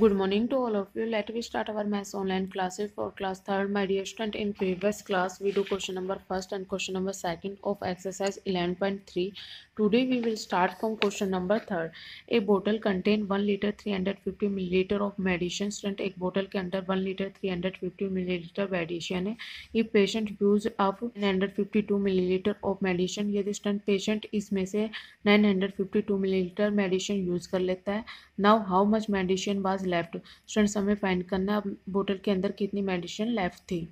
Good morning to all of you. Let me start our maths online classes for class 3rd. My dear student, in previous class we do question number first and question number second of exercise 11.3. Today we will start from question number third. A bottle contain 1 liter 350 milliliter of medicine. Student, एक बोतल के अंदर 1 liter 350 milliliter medicine है. If patient use up 952 milliliter of medicine, यदि student patient इसमें से 952 milliliter medicine use कर लेता है. Now how much medicine was left. Students हमें फाइंड करना है बोतल के अंदर कितनी मेडिसिन लेफ्ट थी.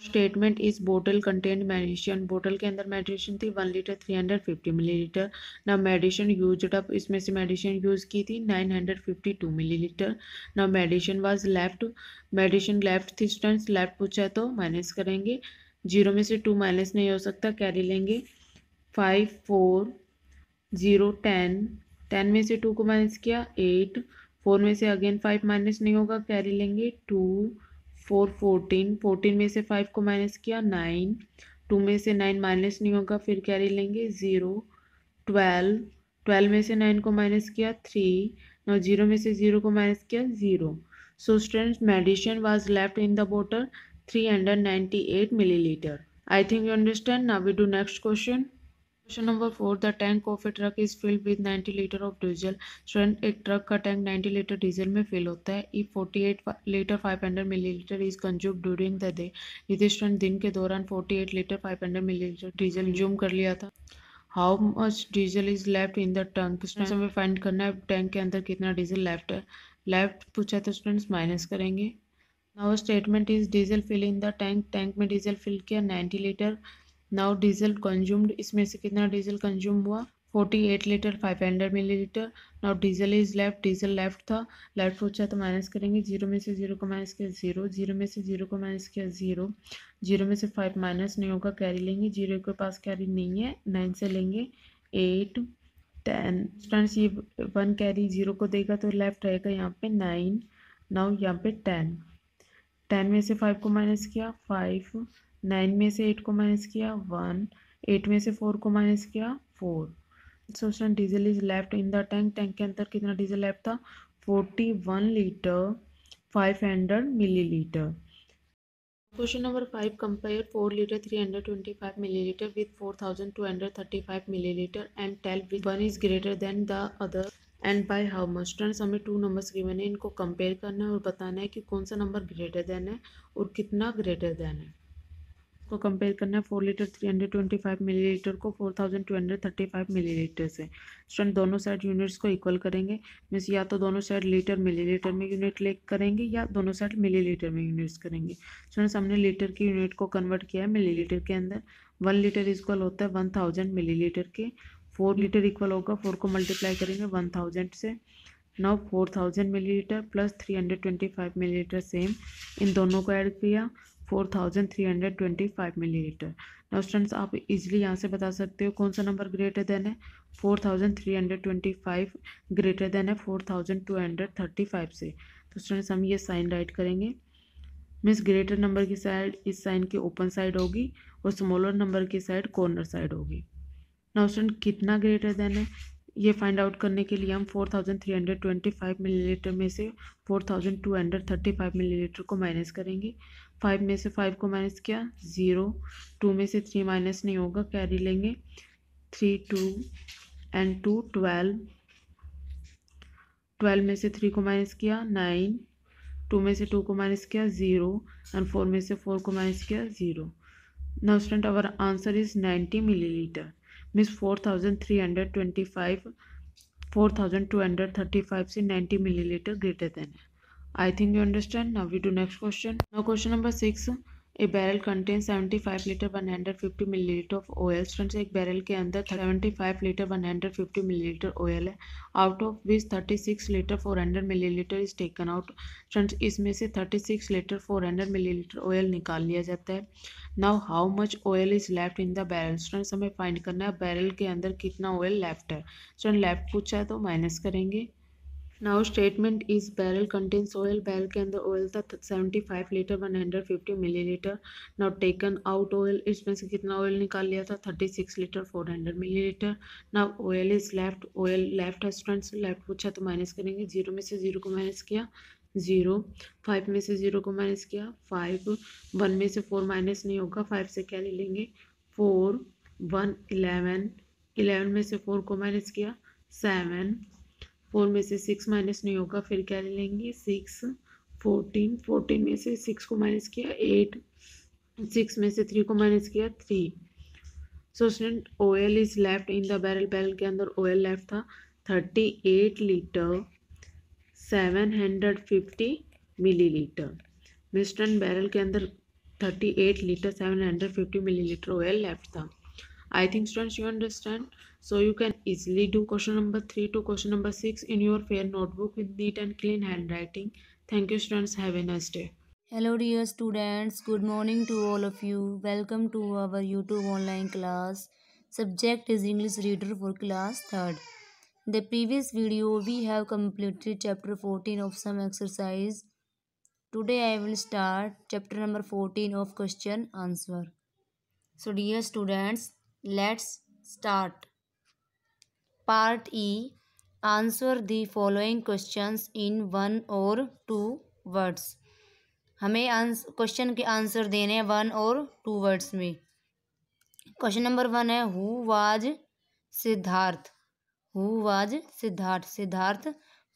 स्टेटमेंट इस बोतल कंटेंट मेडिसिन. बोतल के अंदर मेडिसिन थी 1 लीटर 350 मिलीलीटर. ना मेडिसिन यूज्ड अप, इसमें से मेडिसिन यूज की थी 952 मिलीलीटर. ना medicine was left, medicine left थी. स्टूडेंट्स लेफ्ट पूछा है तो माइनस करेंगे. 0 में से 2 माइनस नहीं हो सकता, कैरी लेंगे. 5 4 0 10, 10 में से 2 को माइनस किया 8, 4 में से अगेन 5 माइनस नहीं होगा, कैरी लेंगे 2 4 14, 14 में से 5 को माइनस किया 9, 2 में से 9 माइनस नहीं होगा, फिर कैरी लेंगे 0 12, 12 में से 9 को माइनस किया 3, now 0 में से 0 को माइनस किया 0. So students, medicine was left in the bottle 398 milliliter. I think you understand. Now we do next question. Question number 4. The tank of A truck is filled with 90 litre of diesel. Student, एक truck का tank 90 litre diesel में fill होता है. If 48 litre 500 millilitre is consumed during the day. यदि student दिन के दौरान 48 litre 500 millilitre diesel consume कर लिया था. How much diesel is left in the tank. Students हमें फाइंड करना है टैंक के अंदर कितना डीजल लेफ्ट है. लेफ्ट पूछा तो स्टूडेंट्स माइनस करेंगे. Now statement is diesel fill in the tank. Tank में डीजल फिल किया 90 लीटर. नाउ डीजल कंज्यूम्ड, इसमें से कितना डीजल कंज्यूम हुआ 48 litre 500 millilitre. Now diesel is left, diesel left था, लेफ्ट पूछा तो माइनस करेंगे. 0 में से 0 को माइनस किया 0, 0 में से 0 को माइनस किया 0, 0 में से 5 माइनस नहीं होगा, कैरी लेंगे. 0 के पास कैरी नहीं है, 9 से लेंगे 8 10. स्टूडेंट्स ये 1 कैरी 0 को देगा तो लेफ्ट रहेगा यहाँ पे 9. नाउ यहाँ पे 10, 10 में से 5 को माइनस किया 5, 9 में से 8 को माइनस किया 1, 8 में से 4 को माइनस किया 4. So student, diesel is left in the tank. Tank के अंदर कितना डीजल लेफ्ट था 41 litre 500 millilitre. Question number 5. Compare 4 litre 325 millilitre with 4235 millilitre and tell which one is greater than the other and by how much. Students हमें 2 numbers given है, इनको compare करना है और बताना है कि कौन सा नंबर ग्रेटर देन है और कितना ग्रेटर देन है. को कंपेयर करना है 4 लीटर 325 मिलीलीटर को 4235 मिलीलीटर से. स्टूडेंट दोनों साइड यूनिट्स को इक्वल करेंगे. मीन्स या तो दोनों साइड लीटर मिलीलीटर में यूनिट ले करेंगे या दोनों साइड मिलीलीटर में यूनिट्स करेंगे. स्टूडेंट्स हमने लीटर की यूनिट को कन्वर्ट किया है मिलीलीटर के अंदर. 1 लीटर इक्वल होता है 1000 मिलीलीटर के. 4 लीटर इक्वल होगा, 4 को मल्टीप्लाई करेंगे 1000 से. Now 4000 millilitre plus 325 millilitre same, इन दोनों को ऐड किया 4325 मिलीलीटर. नाउ स्टूडेंट्स आप इजीली यहाँ से बता सकते हो कौन सा नंबर ग्रेटर देन है. 4325 ग्रेटर देन है 4235 से. तो स्टूडेंट्स हम ये साइन राइट करेंगे. मीन्स ग्रेटर नंबर की साइड इस साइन के ओपन साइड होगी और स्मॉलर नंबर की साइड कॉर्नर साइड होगी. नाउ स्टूडेंट कितना ग्रेटर देन है ये फाइंड आउट करने के लिए हम 4325 मिलीलीटर में से 4235 मिलीलीटर को माइनस करेंगे. 5 में से 5 को माइनस किया 0, 2 में से 3 माइनस नहीं होगा, कैरी लेंगे 3 2 एंड 2 12, 12 में से 3 को माइनस किया 9, 2 में से 2 को माइनस किया 0 एंड 4 में से 4 को माइनस किया 0. Now student our answer is 90 millilitre. Means 4235 से 90 मिलीलीटर ग्रेटर देन है. I think you understand. Now we do next question. Now question number 6. A barrel contains 75 liter 150 milliliter of oil. Students एक barrel के अंदर 75 litre 150 millilitre oil है. Out of which 36 litre 400 millilitre is taken out. Students इसमें से 36 litre 400 millilitre oil निकाल लिया जाता है. Now how much oil is left in the barrel. Students हमें फाइंड करना है बैरल के अंदर कितना ऑयल लेफ्ट है. स्टूडेंट लेफ्ट पूछा है तो माइनस करेंगे. Now statement is barrel contains oil. Barrel के अंदर oil था 75 litre 150 millilitre. Now taken out oil, इसमें से कितना oil निकाल लिया था 36 litre 400 millilitre. Now oil is left. Oil left है स्टूडेंट्स. left पूछा तो माइनस करेंगे. 0 में से 0 को माइनस किया 0. 5 में से 0 को माइनस किया 5. 1 में से 4 माइनस नहीं होगा. 5 से क्या ले लेंगे 4. 1 11. 11 में से 4 को माइनस किया 7. 4 में से 6 माइनस नहीं होगा. फिर क्या ले लेंगे 6. 14. 14 में से 6 को माइनस किया 8. 6 में से 3 को माइनस किया 3. So student oil is left in the barrel. Barrel के अंदर ऑयल लेफ्ट था 38 लीटर 750 मिलीलीटर. मिस्टन बैरल के अंदर 38 लीटर 750 मिलीलीटर ऑयल लेफ्ट था. I think students you understand. So you can easily do question number 3 to question number 6 in your fair notebook with neat and clean handwriting. Thank you students. Have a nice day. Hello dear students, good morning to all of you. Welcome to our YouTube online class. Subject is English Reader for class 3rd. In the previous video we have completed chapter 14 of some exercise. Today I will start chapter number 14 of question answer. So dear students, let's start. Part E. Answer the following questions in one or two words. हमें question के answer देने हैं 1 और 2 words में. Question number 1 है who was Siddharth. Who was Siddharth. Siddharth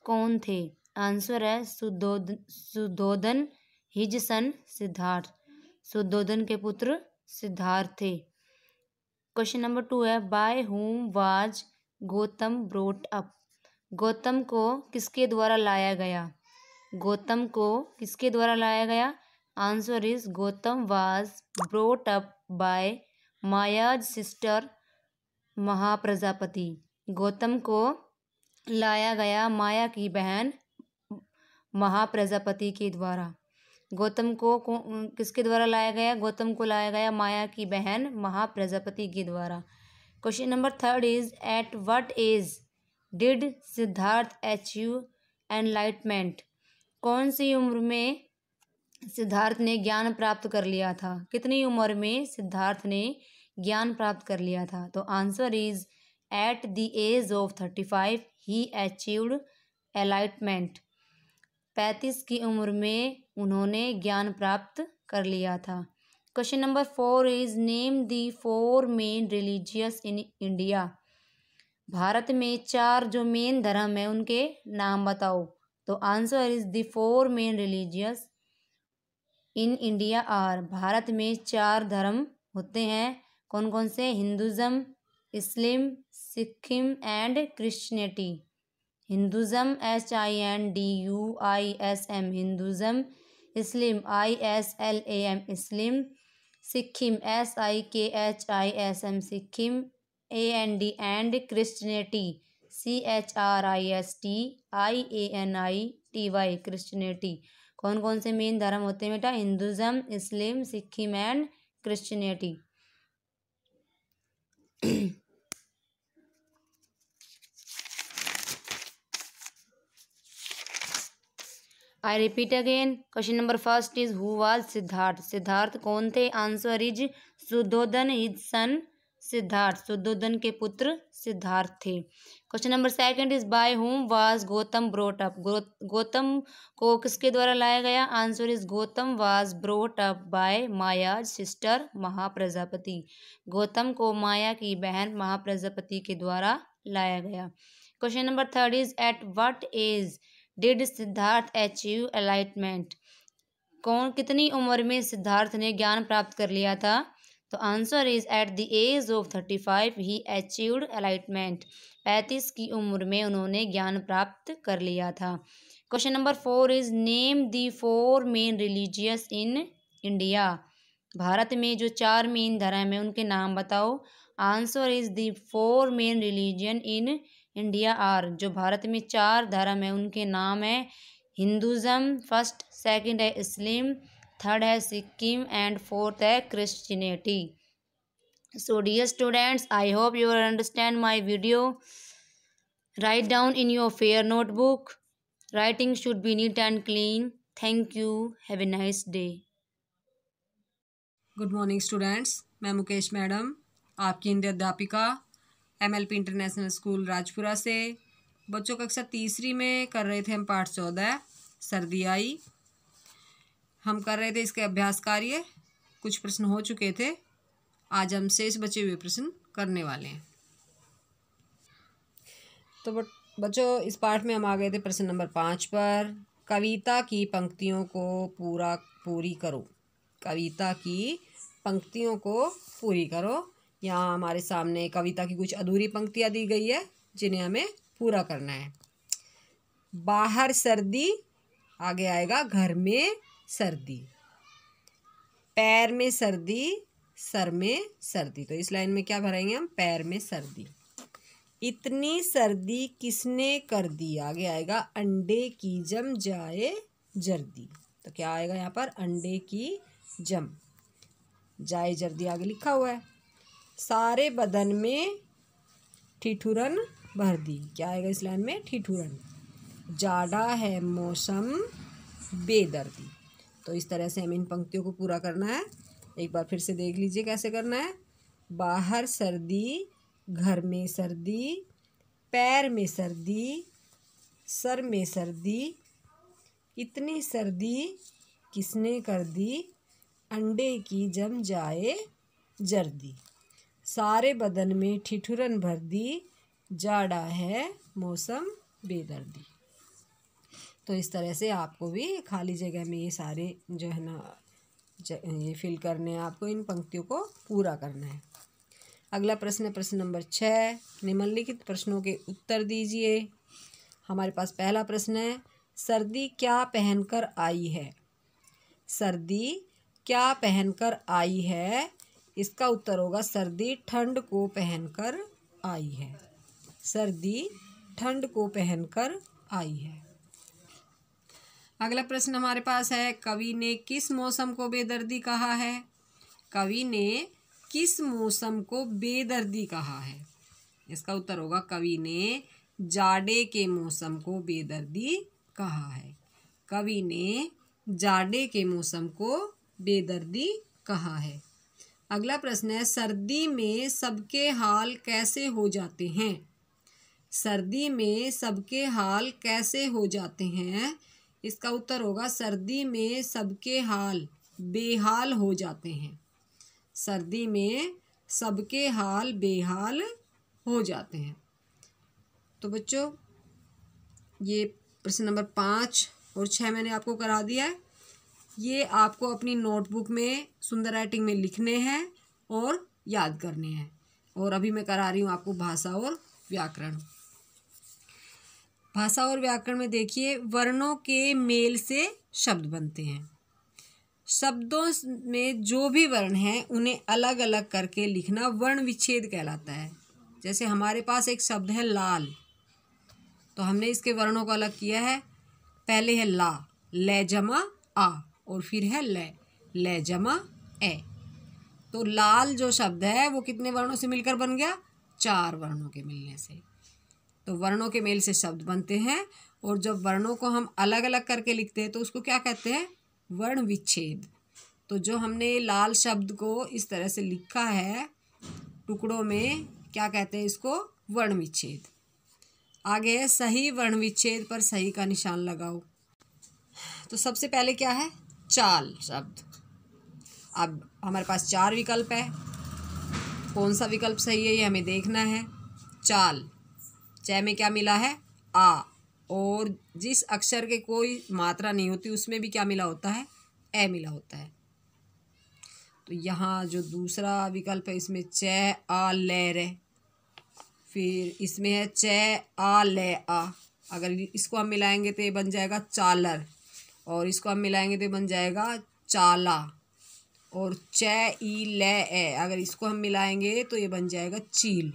कौन थे. Answer है सुद्धोधन हिज सन सिद्धार्थ. सुद्धोधन के पुत्र सिद्धार्थ थे. क्वेश्चन नंबर 2 है bye whom was Gautam brought up. Gautam को किसके द्वारा लाया गया. गौतम को किसके द्वारा लाया गया. Answer is Gautam was brought up by Maya's sister Mahaprajapati. Gautam को लाया गया माया की बहन महाप्रजापति के द्वारा. गौतम को किसके द्वारा लाया गया. गौतम को लाया गया माया की बहन महाप्रजापति के द्वारा. Question number 3 is at what age did Siddhartha achieve enlightenment. कौन सी उम्र में सिद्धार्थ ने ज्ञान प्राप्त कर लिया था. कितनी उम्र में सिद्धार्थ ने ज्ञान प्राप्त कर लिया था. तो answer is at the age of 35 he achieved enlightenment. 35 की उम्र में उन्होंने ज्ञान प्राप्त कर लिया था. Question number 4 is name the 4 main religious in India. Bharat में 4 जो मेन धर्म है उनके नाम बताओ. तो answer is the 4 main religious in India are. Bharat में 4 धर्म होते हैं. कौन कौन से. Hinduism, Islam, सिखिम and Christianity. Hinduism HINDUISM Hinduism. Islam ISLAM Islam. सिखिम SIKHISM सिखिम and Christianity CHRISTIANITY Christianity. कौन कौन से मेन धर्म होते हैं बेटा. Hinduism, Islam, सिखिम and Christianity. I repeat again. Question number 1 is who was Siddharth. Siddharth कौन थे. Answer is Shuddhodana his son Siddhartha. Suddhodana के पुत्र सिद्धार्थ थे. Question number 2 is by whom was Gautam brought up. Gautam को किसके द्वारा लाया गया. Answer is Gautam was brought up by Maya's sister Mahaprajapati. Gautam को माया की बहन महाप्रजापति के द्वारा लाया गया. Question number 3 is at what age did Siddhartha achieve enlightenment. कितनी उम्र में सिद्धार्थ ने ज्ञान प्राप्त कर लिया था. तो answer is at the age of 35 he achieved enlightenment. 35 की उम्र में उन्होंने ज्ञान प्राप्त कर लिया था. Question number 4 is name the 4 main religious in India. Bharat में जो 4 मेन धर्म है उनके नाम बताओ. Answer is the 4 main religion in India are. जो भारत में 4 धर्म है उनके नाम है हिंदुज़म फर्स्ट, सेकंड है इस्लाम, थर्ड है सिक्किम एंड फोर्थ है Christianity. So dear students, I hope you understand my video. Write down in your fair notebook Writing should be neat and clean. Thank you. Have a nice day. Good morning students, मैं Mukesh madam आपकी हिंदी अध्यापिका MLP international school Rajpura से। बच्चों कक्षा तीसरी में कर रहे थे हम पाठ 14 सर्दी आई। हम कर रहे थे इसके अभ्यास कार्य, कुछ प्रश्न हो चुके थे। आज हम शेष बचे हुए प्रश्न करने वाले हैं। तो बच्चों इस पाठ में हम आ गए थे प्रश्न नंबर 5 पर। कविता की पंक्तियों को पूरी करो। कविता की पंक्तियों को पूरी करो। यहाँ हमारे सामने कविता की कुछ अधूरी पंक्तियाँ दी गई है जिन्हें हमें पूरा करना है। बाहर सर्दी, आगे आएगा घर में सर्दी। पैर में सर्दी, सर में सर्दी। तो इस लाइन में क्या भरेंगे हम? पैर में सर्दी। इतनी सर्दी किसने कर दी, आगे आएगा अंडे की जम जाए जर्दी। तो क्या आएगा यहाँ पर? अंडे की जम जाए जर्दी आगे लिखा हुआ है। सारे बदन में ठिठुरन भर दी, क्या आएगा इस लाइन में? ठिठुरन। जाड़ा है मौसम बेदर्दी। तो इस तरह से हमें इन पंक्तियों को पूरा करना है। एक बार फिर से देख लीजिए कैसे करना है। बाहर सर्दी, घर में सर्दी, पैर में सर्दी, सर में सर्दी। इतनी सर्दी किसने कर दी, अंडे की जम जाए जर्दी। सारे बदन में ठिठुरन भर दी, जाड़ा है मौसम बेदर्दी। तो इस तरह से आपको भी खाली जगह में ये सारे जो है ना ये फिल करने हैं। आपको इन पंक्तियों को पूरा करना है। अगला प्रश्न है प्रश्न नंबर 6। निम्नलिखित प्रश्नों के उत्तर दीजिए। हमारे पास पहला प्रश्न है, सर्दी क्या पहनकर आई है? सर्दी क्या पहनकर आई है? इसका उत्तर होगा सर्दी ठंड को पहनकर आई है। सर्दी ठंड को पहनकर आई है। अगला प्रश्न हमारे पास है, कवि ने किस मौसम को बेदर्दी कहा है? कवि ने किस मौसम को बेदर्दी कहा है? इसका उत्तर होगा कवि ने जाड़े के मौसम को बेदर्दी कहा है। कवि ने जाड़े के मौसम को बेदर्दी कहा है। अगला प्रश्न है, सर्दी में सबके हाल कैसे हो जाते हैं? सर्दी में सबके हाल कैसे हो जाते हैं? इसका उत्तर होगा सर्दी में सबके हाल बेहाल हो जाते हैं। सर्दी में सबके हाल बेहाल हो जाते हैं। तो बच्चों ये प्रश्न नंबर 5 और 6 मैंने आपको करा दिया है। ये आपको अपनी नोटबुक में सुंदर राइटिंग में लिखने हैं और याद करने हैं। और अभी मैं करा रही हूँ आपको भाषा और व्याकरण। भाषा और व्याकरण में देखिए, वर्णों के मेल से शब्द बनते हैं। शब्दों में जो भी वर्ण हैं उन्हें अलग अलग करके लिखना वर्ण विच्छेद कहलाता है। जैसे हमारे पास एक शब्द है लाल, तो हमने इसके वर्णों को अलग किया है। पहले है ला, ले जमा आ, और फिर है ले जमा ए। तो लाल जो शब्द है वो कितने वर्णों से मिलकर बन गया? 4 वर्णों के मिलने से। तो वर्णों के मेल से शब्द बनते हैं। और जब वर्णों को हम अलग अलग करके लिखते हैं तो उसको क्या कहते हैं? वर्ण विच्छेद। तो जो हमने लाल शब्द को इस तरह से लिखा है टुकड़ों में, क्या कहते हैं इसको? वर्ण विच्छेद। आगे है सही वर्ण विच्छेद पर सही का निशान लगाओ। तो सबसे पहले क्या है? चाल शब्द। अब हमारे पास 4 विकल्प है, कौन सा विकल्प सही है ये हमें देखना है। चाल, च में क्या मिला है? आ, और जिस अक्षर के कोई मात्रा नहीं होती उसमें भी क्या मिला होता है? ए मिला होता है। तो यहाँ जो दूसरा विकल्प है इसमें च आ ले रे, फिर इसमें है च आ ले आ। अगर इसको हम मिलाएंगे तो ये बन जाएगा चालर, और इसको हम मिलाएंगे तो बन जाएगा चाला। और च ई ले ए, अगर इसको हम मिलाएंगे तो ये बन जाएगा चील।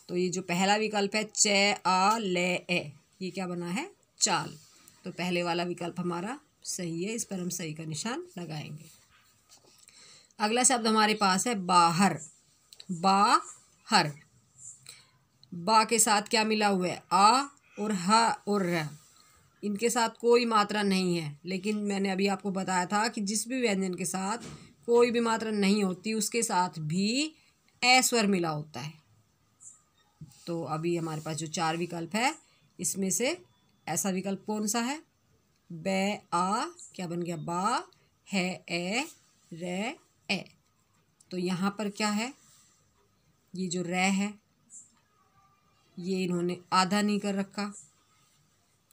तो ये जो पहला विकल्प है च आ ले ए, ये क्या बना है? चाल। तो पहले वाला विकल्प हमारा सही है, इस पर हम सही का निशान लगाएंगे। अगला शब्द हमारे पास है बाहर। बाहर, बा के साथ क्या मिला हुआ है? आ और ह और र। इनके साथ कोई मात्रा नहीं है, लेकिन मैंने अभी आपको बताया था कि जिस भी व्यंजन के साथ कोई भी मात्रा नहीं होती उसके साथ भी ए स्वर मिला होता है। तो अभी हमारे पास जो 4 विकल्प है इसमें से ऐसा विकल्प कौन सा है? बे आ क्या बन गया? बा है ए रे ए। तो यहाँ पर क्या है? ये जो रे है ये इन्होंने आधा नहीं कर रखा,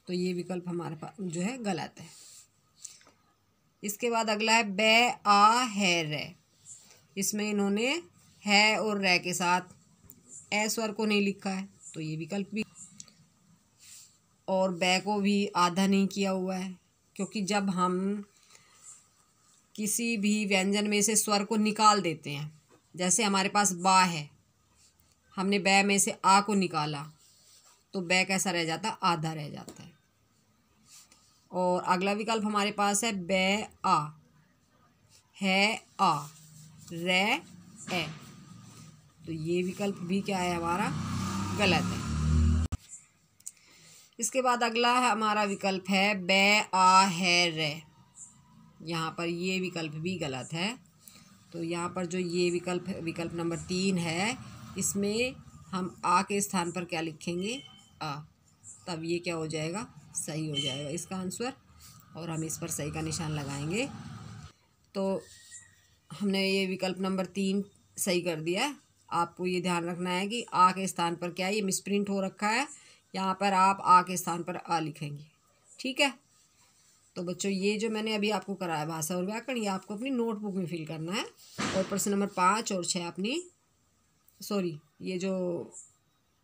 तो ये विकल्प हमारे पास जो है गलत है। इसके बाद अगला है बे आ है रे। इसमें इन्होंने है और रे के साथ ए स्वर को नहीं लिखा है, तो ये विकल्प भी, और बे को भी आधा नहीं किया हुआ है, क्योंकि जब हम किसी भी व्यंजन में से स्वर को निकाल देते हैं, जैसे हमारे पास बा है, हमने बे में से आ को निकाला तो बे कैसा रह जाता? आधा रह जाता है। और अगला विकल्प हमारे पास है बे आ है आ रे ए। तो ये विकल्प भी क्या है? हमारा गलत है। इसके बाद अगला हमारा विकल्प है बे आ है रे। यहाँ पर ये विकल्प भी गलत है। तो यहाँ पर जो ये विकल्प नंबर 3 है, इसमें हम आ के स्थान पर क्या लिखेंगे? आ। तब ये क्या हो जाएगा? सही हो जाएगा इसका आंसर, और हम इस पर सही का निशान लगाएंगे। तो हमने ये विकल्प नंबर 3 सही कर दिया है। आपको ये ध्यान रखना है कि आ के स्थान पर क्या है, ये मिसप्रिंट हो रखा है, यहाँ पर आप आ के स्थान पर आ लिखेंगे। ठीक है। तो बच्चों ये जो मैंने अभी आपको कराया भाषा और व्याकरण, ये आपको अपनी नोटबुक में फिल करना है, और प्रश्न नंबर 5 और 6 ये जो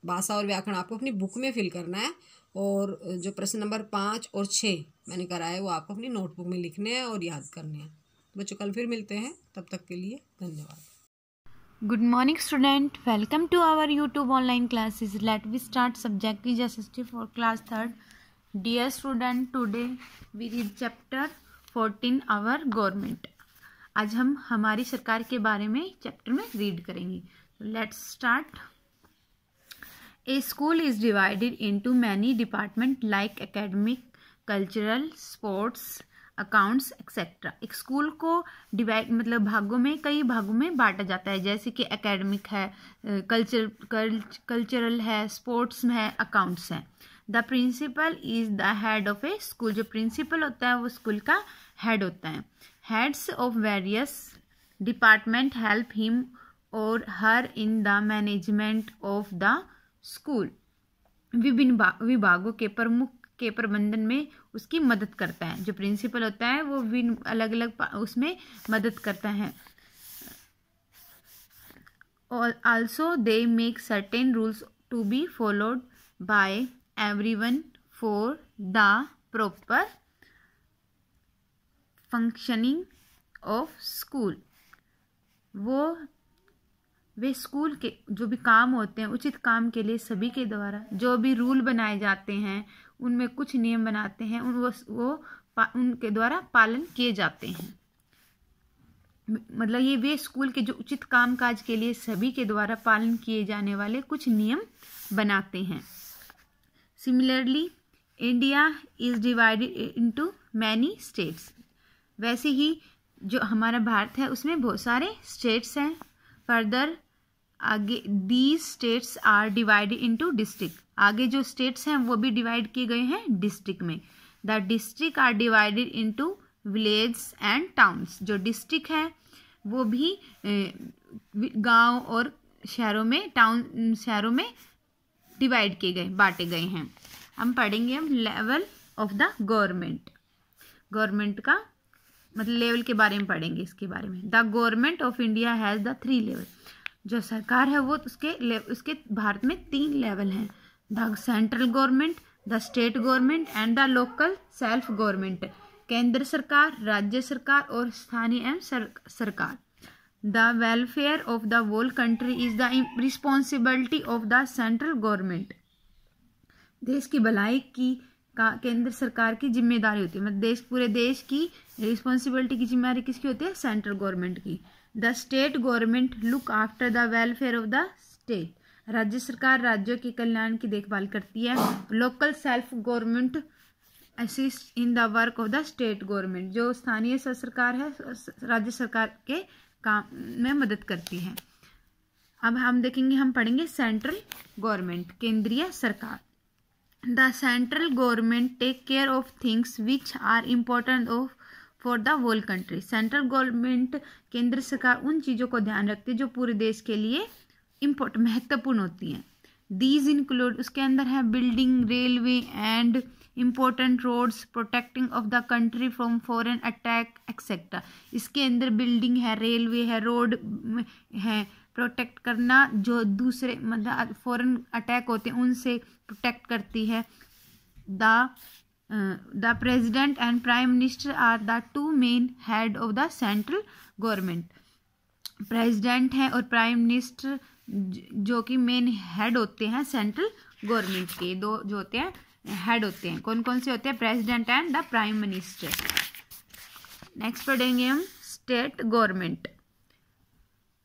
भाषा और व्याकरण आपको अपनी बुक में फिल करना है, और जो प्रश्न नंबर 5 और 6 मैंने कराया है वो आपको अपनी नोटबुक में लिखने हैं और याद करने हैं। बच्चों कल फिर मिलते हैं, तब तक के लिए धन्यवाद। Good morning student, welcome to our YouTube online classes. Let we start subject is SST for class 3rd. Dear student, today we read chapter 14 our government. आज हम हमारी सरकार के बारे में चैप्टर में रीड करेंगे। Let's start. A school is divided into many departments like academic, cultural, sports, accounts etcetera. एक स्कूल को डिवाइड मतलब कई भागों में बांटा जाता है, जैसे कि एकेडमिक है, कल्चरल है, स्पोर्ट्स में है, अकाउंट्स है। The principal is the head of a school. जो प्रिंसिपल होता है वो स्कूल का हेड होता है। Heads of various department help him और her in the management of the school. विभिन्न विभागों के प्रमुख के प्रबंधन में उसकी मदद करता है। जो प्रिंसिपल होता है वो भी अलग अलग उसमें मदद करता है। और also they make certain rules to be followed by everyone for the proper functioning of school. वे स्कूल के जो भी काम होते हैं उचित काम के लिए सभी के द्वारा जो भी रूल बनाए जाते हैं, उनमें कुछ नियम बनाते हैं, उनके द्वारा पालन किए जाते हैं। मतलब ये वे स्कूल के जो उचित कामकाज के लिए सभी के द्वारा पालन किए जाने वाले कुछ नियम बनाते हैं। Similarly India is divided into many states. वैसे ही जो हमारा भारत है उसमें बहुत सारे स्टेट्स हैं। फर्दर आगे these states are divided into district. आगे जो स्टेट्स हैं वो भी डिवाइड किए गए हैं डिस्ट्रिक्ट में। The district are divided into village and towns. जो डिस्ट्रिक्ट है वो भी गांव और शहरों में डिवाइड किए गए, बांटे गए हैं। हम पढ़ेंगे लेवल ऑफ द गवर्नमेंट का मतलब लेवल के बारे में पढ़ेंगे। इसके बारे में the government of India has the 3 level. जो सरकार है वो उसके भारत में 3 लेवल हैं। The central government, the state government and the local self government. केंद्र सरकार, राज्य सरकार और स्थानीय एवं सरकार। The welfare of the whole country is the responsibility of the central government. देश की भलाई की केंद्र सरकार की जिम्मेदारी होती है। मतलब पूरे देश की रिस्पॉन्सिबिलिटी की जिम्मेदारी किसकी होती है? सेंट्रल गवर्नमेंट की। The state government look after the welfare of the state. राज्य सरकार राज्यों के कल्याण की देखभाल करती है। Local self government assist in the work of the state government, जो स्थानीय सरकार है राज्य सरकार के काम में मदद करती है। अब हम देखेंगे, हम पढ़ेंगे सेंट्रल गवर्नमेंट, केंद्रीय सरकार। The central government take care of things which are important of for the whole country. Central government, केंद्र सरकार उन चीज़ों को ध्यान रखती है जो पूरे देश के लिए महत्वपूर्ण होती हैं। दीज इंक्लूड, उसके अंदर है building, railway and important roads, protecting of the country from foreign attack etcetera. इसके अंदर बिल्डिंग है, रेलवे है, रोड है, प्रोटेक्ट करना जो दूसरे मतलब फॉरेन अटैक होते हैं उनसे प्रोटेक्ट करती है। The president and prime minister are the two main head of the central government. President हैं और प्राइम मिनिस्टर जो कि मेन हेड होते हैं सेंट्रल गवर्नमेंट के, दो जो होते हैं हेड होते हैं। कौन कौन से होते हैं? President and the prime minister. Next पढ़ेंगे हम स्टेट गवर्नमेंट।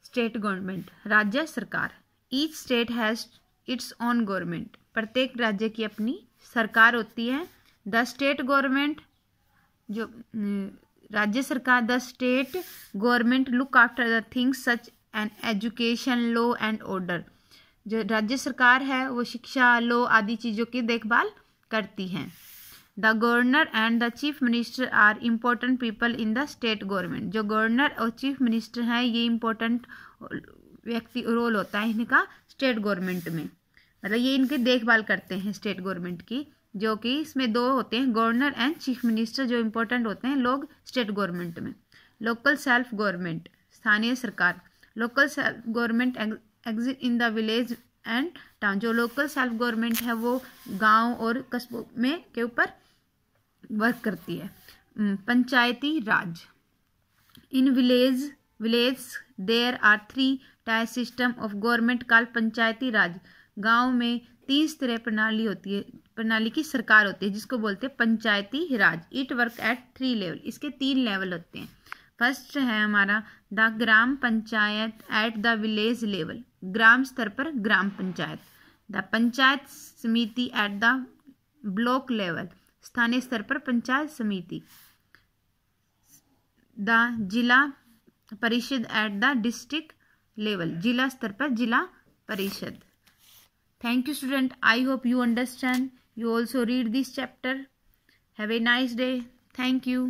स्टेट गवर्नमेंट, राज्य सरकार। Each state has its own government, प्रत्येक राज्य की अपनी सरकार होती है। द स्टेट गवर्नमेंट, जो राज्य सरकार, the state government look after the things such an education, law and order. जो राज्य सरकार है वो शिक्षा, लॉ आदि चीज़ों की देखभाल करती हैं। The governor and the chief minister are important people in the state government. जो गवर्नर और चीफ मिनिस्टर हैं ये इम्पोर्टेंट व्यक्ति रोल होता है इनका स्टेट गवर्नमेंट में, मतलब ये इनकी देखभाल करते हैं स्टेट गवर्नमेंट की, जो कि इसमें दो होते हैं, गवर्नर एंड चीफ मिनिस्टर, जो इम्पोर्टेंट होते हैं लोग स्टेट गवर्नमेंट में। लोकल सेल्फ गवर्नमेंट, स्थानीय सरकार। Local self government exist in the village and town. जो लोकल सेल्फ गवर्नमेंट है वो गांव और कस्बों में के ऊपर वर्क करती है। Panchayati Raj. In village there are 3 tier system of government called Panchayati Raj. गांव में 3 स्तरीय प्रणाली होती है, प्रणाली की सरकार होती है जिसको बोलते हैं Panchayati Raj. It work at 3 level, इसके 3 लेवल होते हैं। फर्स्ट है हमारा the Gram Panchayat at the village level, ग्राम स्तर पर ग्राम पंचायत। द पंचायत समिति एट द ब्लॉक लेवल, स्थानीय स्तर पर पंचायत समिति। द जिला परिषद एट द डिस्ट्रिक्ट लेवल, जिला स्तर पर जिला परिषद। Thank you student, I hope you understand. You also read this chapter. Have a nice day. Thank you.